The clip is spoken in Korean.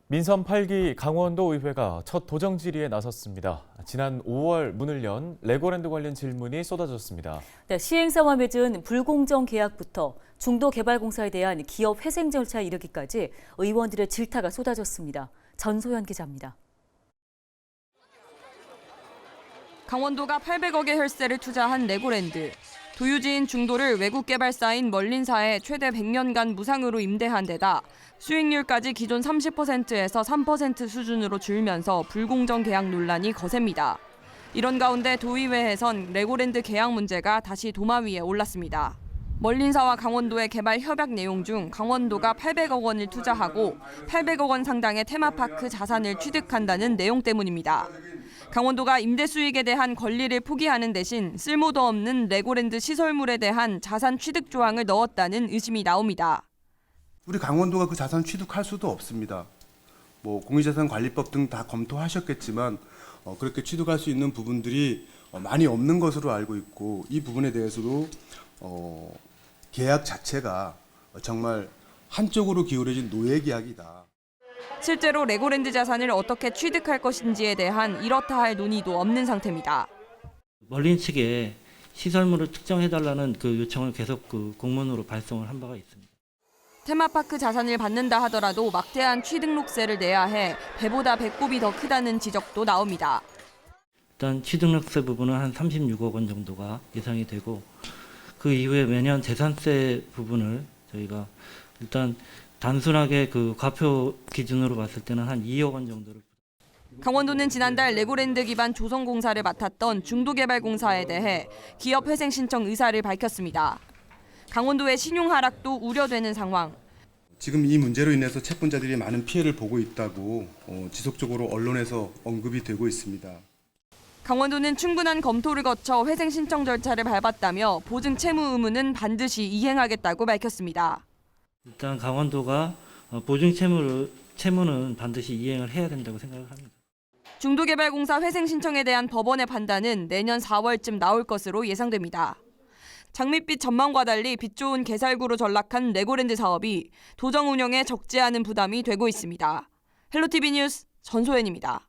민선 8기 강원도 의회가 첫 도정 질의에 나섰습니다. 지난 5월 문을 연 레고랜드 관련 질문이 쏟아졌습니다. 네, 시행사와 맺은 불공정 계약부터 중도개발공사에 대한 기업 회생 절차에 이르기까지 의원들의 질타가 쏟아졌습니다. 전소연 기자입니다. 강원도가 800억의 혈세를 투자한 레고랜드. 도유지인 중도를 외국 개발사인 멀린사에 최대 100년간 무상으로 임대한 데다 수익률까지 기존 30%에서 3% 수준으로 줄면서 불공정 계약 논란이 거셉니다. 이런 가운데 도의회에선 레고랜드 계약 문제가 다시 도마 위에 올랐습니다. 멀린사와 강원도의 개발 협약 내용 중 강원도가 800억 원을 투자하고 800억 원 상당의 테마파크 자산을 취득한다는 내용 때문입니다. 강원도가 임대 수익에 대한 권리를 포기하는 대신 쓸모도 없는 레고랜드 시설물에 대한 자산 취득 조항을 넣었다는 의심이 나옵니다. 우리 강원도가 그 자산 취득할 수도 없습니다. 공유자산관리법 등 다 검토하셨겠지만 그렇게 취득할 수 있는 부분들이 많이 없는 것으로 알고 있고 이 부분에 대해서도 계약 자체가 정말 한쪽으로 기울어진 노예 계약이다. 실제로 레고랜드 자산을 어떻게 취득할 것인지에 대한 이렇다 할 논의도 없는 상태입니다. 멀린 측에 시설물을 특정해달라는 그 요청을 계속 공문으로 발송을 한 바가 있습니다. 테마파크 자산을 받는다 하더라도 막대한 취등록세를 내야 해 배보다 배꼽이 더 크다는 지적도 나옵니다. 일단 취등록세 부분은 한 36억 원 정도가 예상이 되고 그 이후에 매년 재산세 부분을 저희가 일단 단순하게 그 과표 기준으로 봤을 때는 한 2억 원 정도를. 강원도는 지난달 레고랜드 기반 조성공사를 맡았던 중도개발공사에 대해 기업 회생 신청 의사를 밝혔습니다. 강원도의 신용 하락도 우려되는 상황. 지금 이 문제로 인해서 채권자들이 많은 피해를 보고 있다고 지속적으로 언론에서 언급이 되고 있습니다. 강원도는 충분한 검토를 거쳐 회생 신청 절차를 밟았다며 보증 채무 의무는 반드시 이행하겠다고 밝혔습니다. 일단 강원도가 보증 채무는 반드시 이행을 해야 된다고 생각을 합니다. 중도개발공사 회생 신청에 대한 법원의 판단은 내년 4월쯤 나올 것으로 예상됩니다. 장밋빛 전망과 달리 빛 좋은 개살구로 전락한 레고랜드 사업이 도정 운영에 적지 않은 부담이 되고 있습니다. 헬로티비 뉴스 전소연입니다.